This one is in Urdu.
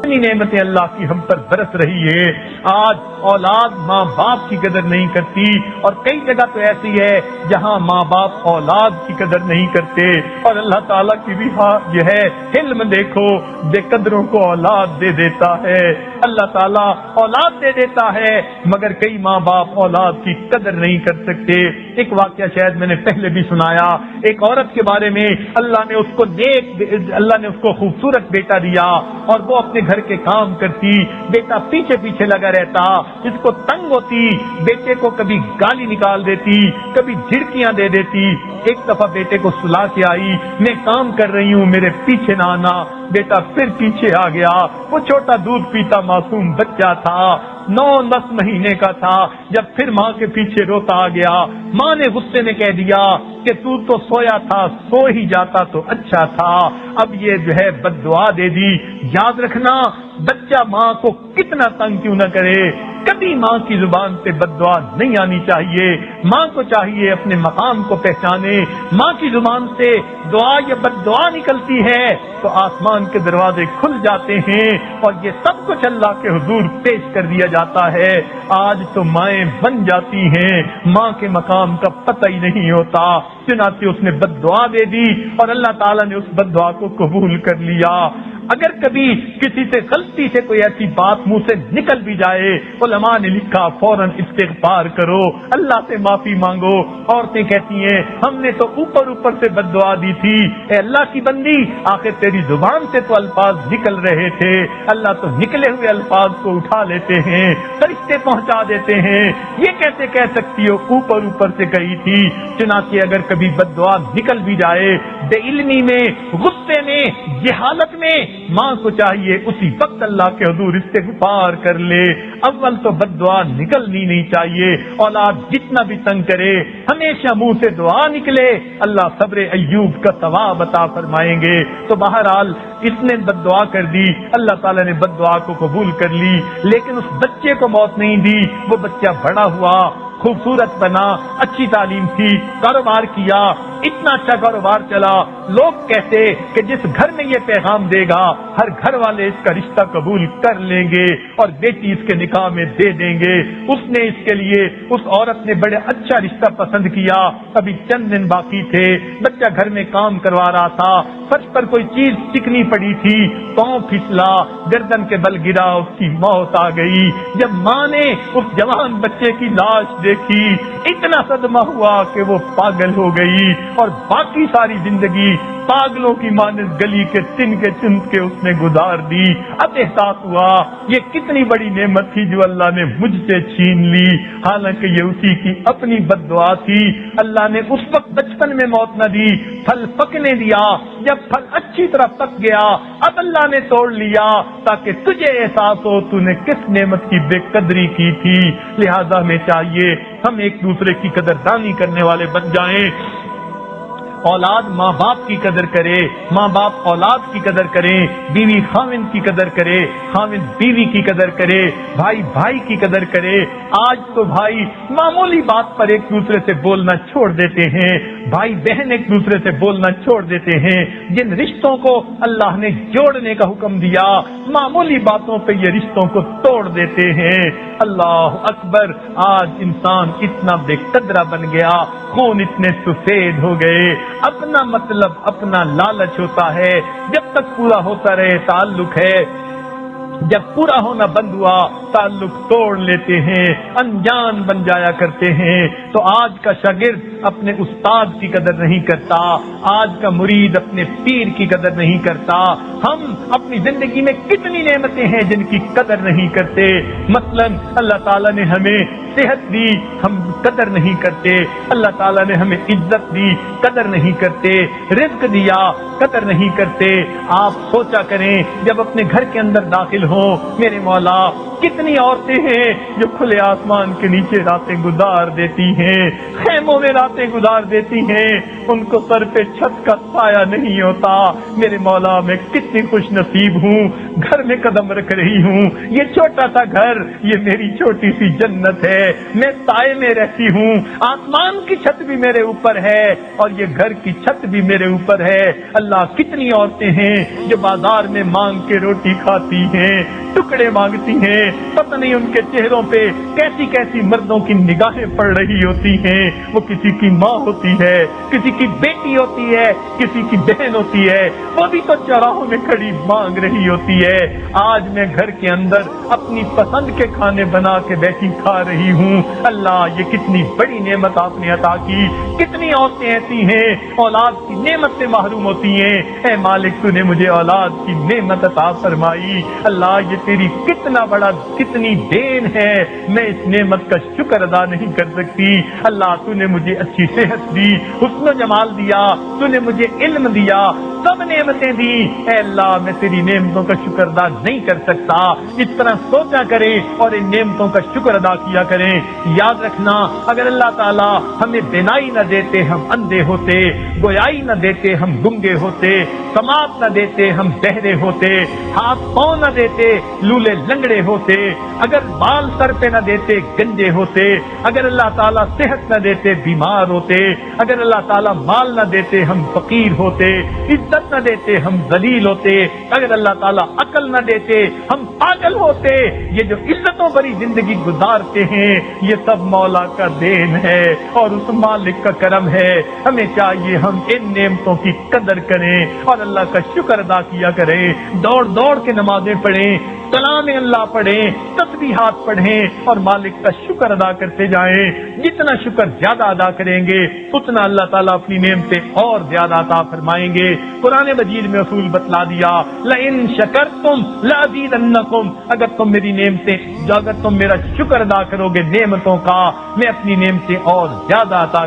اتنی نعمتیں اللہ کی ہم پر برس رہی ہے. آج اولاد ماں باپ کی قدر نہیں کرتی, اور کئی جگہ تو ایسی ہے جہاں ماں باپ اولاد کی قدر نہیں کرتے. اور اللہ تعالیٰ کی بھی یہ ہے علم, دیکھو بے قدروں کو اولاد دے دیتا ہے. اللہ تعالیٰ اولاد دے دیتا ہے مگر کئی ماں باپ اولاد کی قدر نہیں کر سکتے. ایک واقعہ شاید میں نے پہلے بھی سنایا, ایک عورت کے بارے میں اللہ نے اس کو خوبصورت بیٹا دیا, اور وہ اپنے گھر کے کام کرتی, بیٹا پیچھے پیچھے لگا رہتا, اس کو تنگ ہوتی, بیٹے کو کبھی گالی نکال دیتی, کبھی جھڑکیاں دے دیتی. ایک دفعہ بیٹے کو سلا کے آئی, میں کام کر رہی ہوں میرے پیچھے نہ آنا. بیٹا پھر پیچھے آ گیا. وہ چھوٹا دودھ پیتا معصوم بچہ تھا, 9-10 مہینے کا تھا. جب پھر ماں کے پیچھے روتا آ گیا, ماں نے غصے میں کہہ دیا کہ تو سویا تھا, سو ہی جاتا تو اچھا تھا. اب یہ جو ہے بد دعا دے دی. یاد رکھنا بچہ ماں کو کتنا تنگ کیوں نہ کرے, کبھی ماں کی زبان سے بد دعا نہیں آنی چاہیے. ماں کو چاہیے اپنے مقام کو پہچانے. ماں کی زبان سے دعا یا بد دعا نکلتی ہے تو آسمان کے دروازے کھل جاتے ہیں, اور یہ سب کچھ اللہ کے حضور پیش کر دیا جاتا ہے. آج تو مائیں بن جاتی ہیں, ماں کے مقام کا پتہ ہی نہیں ہوتا. چنانچہ اس نے بد دعا دے دی اور اللہ تعالیٰ نے اس بد دعا کو قبول کر لیا. اگر کبھی کسی سے غلطی سے کوئی ایسی بات منہ سے نکل بھی جائے, علماء نے لکھا فوراً استغفار کرو, اللہ سے معافی مانگو. عورتیں کہتی ہیں ہم نے تو اوپر سے بد دعا دی تھی. اے اللہ کی بندی, آخر تیری زبان سے تو الفاظ نکل رہے تھے, اللہ تو نکلے ہوئے الفاظ کو اٹھا لیتے ہیں, فرشتے پہنچا دیتے ہیں. یہ کیسے کہہ سکتی ہو اوپر سے کہی تھی. چنانچہ اگر کبھی بد دعا نکل بھی جائے, بے علمی میں, غصے میں, جہالت میں, ماں کو چاہیے اسی وقت اللہ کے حضور استغفار کر لے. اول تو بد دعا نکلنی نہیں چاہیے. اولاد جتنا بھی تنگ کرے, ہمیشہ منہ سے دعا نکلے, اللہ صبر ایوب کا ثواب عطا فرمائیں گے. تو بہرحال اس نے بد دعا کر دی, اللہ تعالیٰ نے بد دعا کو قبول کر لی, لیکن اس بچے کو موت نہیں دی. وہ بچہ بڑا ہوا, خوبصورت بنا, اچھی تعلیم تھی, کاروبار کیا, اتنا اچھا کاروبار چلا. لوگ کہتے کہ جس گھر میں یہ پیغام دے گا ہر گھر والے اس کا رشتہ قبول کر لیں گے اور بیٹی اس کے نکاح میں دے دیں گے. اس نے اس کے لیے, اس عورت نے بڑے اچھا رشتہ پسند کیا. ابھی چند دن باقی تھے, بچہ گھر میں کام کروا رہا تھا, فرش پر کوئی چیز چکنی پڑی تھی, پاؤں پھسلا, گردن کے بل گرا, اس کی موت آ گئی. جب ماں نے اس جوان بچے کی لاش دیکھی, اتنا صدمہ ہوا کہ وہ پاگل ہو گئی, اور باقی ساری زندگی پاگلوں کی مانند گلی کے چن کے اس نے گزار دی. اب احساس ہوا یہ کتنی بڑی نعمت تھی جو اللہ نے مجھ سے چھین لی, حالانکہ یہ اسی کی اپنی بد دعا تھی. اللہ نے اس وقت بچپن میں موت نہ دی, پھل پکنے دیا. جب پھل اچھی طرح پک گیا, اب اللہ نے توڑ لیا تاکہ تجھے احساس ہو تو نے کس نعمت کی بے قدری کی تھی. لہذا ہمیں چاہیے ہم ایک دوسرے کی قدردانی کرنے والے بن جائیں. اولاد ماں باپ کی قدر کرے, ماں باپ اولاد کی قدر کریں, بیوی خاوند کی قدر کرے, خاوند بیوی کی قدر کرے, بھائی بھائی کی قدر کرے. آج تو بھائی معمولی بات پر ایک دوسرے سے بولنا چھوڑ دیتے ہیں, بھائی بہن ایک دوسرے سے بولنا چھوڑ دیتے ہیں. جن رشتوں کو اللہ نے جوڑنے کا حکم دیا, معمولی باتوں پہ یہ رشتوں کو توڑ دیتے ہیں. اللہ اکبر, آج انسان اتنا بے قدرہ بن گیا, خون اتنے سفید ہو گئے, اپنا مطلب اپنا لالچ ہوتا ہے. جب تک پورا ہوتا رہے تعلق ہے, جب پورا ہونا بند ہوا تعلق توڑ لیتے ہیں, انجان بن جایا کرتے ہیں. تو آج کا شاگرد اپنے استاد کی قدر نہیں کرتا, آج کا مرید اپنے پیر کی قدر نہیں کرتا. ہم اپنی زندگی میں کتنی نعمتیں ہیں جن کی قدر نہیں کرتے. مثلا اللہ تعالیٰ نے ہمیں صحت دی, ہم قدر نہیں کرتے. اللہ تعالیٰ نے ہمیں عزت دی, قدر نہیں کرتے. رزق دیا, قدر نہیں کرتے. آپ سوچا کریں جب اپنے گھر کے اندر داخل ہوں, میرے مولا کتنی عورتیں ہیں جو کھلے آسمان کے نیچے راتیں گزار دیتی ہیں. ہیں، خیموں میں راتیں گزار دیتی ہیں، ان کو سر پہ چھت کا سایہ نہیں ہوتا۔ میرے مولا میں کتنی خوش نصیب ہوں، گھر میں قدم رکھ رہی ہوں، یہ چھوٹا سا گھر، یہ میری چھوٹی سی جنت ہے، میں سائے میں رہتی ہوں، آسمان کی چھت بھی میرے اوپر ہے اور یہ گھر کی چھت بھی میرے اوپر ہے۔ اللہ، کتنی عورتیں ہیں جو بازار میں مانگ کے روٹی کھاتی ہیں، ٹکڑے مانگتی ہیں، پتہ نہیں ان کے چہروں پہ کیسی کیسی مردوں کی نگاہیں پڑ رہی ہوتی ہیں۔ وہ کسی کی ماں ہوتی ہے، کسی کی بیٹی ہوتی ہے، کسی کی بہن ہوتی ہے، وہ بھی تو چوراہوں میں کھڑی مانگ رہی ہوتی ہے۔ آج میں گھر کے اندر اپنی پسند کے کھانے بنا کے بیٹھی کھا رہی ہوں۔ اللہ، یہ کتنی بڑی نعمت آپ نے عطا کی۔ کتنی عورتیں ایسی ہیں اولاد کی نعمت سے محروم ہوتی ہیں، اے مالک تو نے مجھے اولاد کی نعمت عطا فرمائی۔ اللہ، یہ تیری کتنی دین ہے، میں اس نعمت کا شکر ادا نہیں کر سکتی۔ اللہ، تو نے مجھے اچھی صحت دی، حسن و جمال دیا، تو نے مجھے علم دیا، سب نعمتیں دی۔ اے اللہ، میں تیری نعمتوں کا شکر ادا نہیں کر سکتا۔ اس طرح سوچا کریں اور ان نعمتوں کا شکر ادا کیا کریں۔ یاد رکھنا، اگر اللہ تعالیٰ ہمیں بینائی نہ دیتے ہم اندھے ہوتے، گویائی نہ دیتے ہم گنگے ہوتے، سماعت نہ دیتے ہم بہرے ہوتے، ہاتھ پاؤں نہ دیتے لولے لنگڑے ہوتے، اگر بال سر پہ نہ دیتے گنجے ہوتے، اگر اللہ تعالیٰ صحت نہ دیتے بیمار ہوتے، اگر اللہ تعالیٰ مال نہ دیتے ہم فقیر ہوتے، عزت نہ دیتے ہم ذلیل ہوتے، اگر اللہ تعالیٰ عقل نہ دیتے ہم پاگل ہوتے۔ یہ جو عزتوں بھری زندگی گزارتے ہیں یہ سب مولا کا دین ہے اور اس مالک کا کرم ہے۔ ہمیں چاہیے ہم ان نعمتوں کی قدر کریں اور اللہ کا شکر ادا کیا کریں، دوڑ دوڑ کے نمازیں پڑھیں، کلام اللہ پڑھیں، تسبیحات پڑھیں اور مالک کا شکر ادا کرتے جائیں۔ جتنا شکر زیادہ ادا کریں گے اتنا اللہ تعالیٰ اپنی نعمتیں اور زیادہ عطا فرمائیں گے۔ قرآن مجید میں اصول بتلا دیا، لئن شکرتم لازیدنکم، اگر تم میری نعمتیں، اگر تم میرا شکر ادا کرو گے نعمتوں کا، میں اپنی نعمتیں اور زیادہ عطا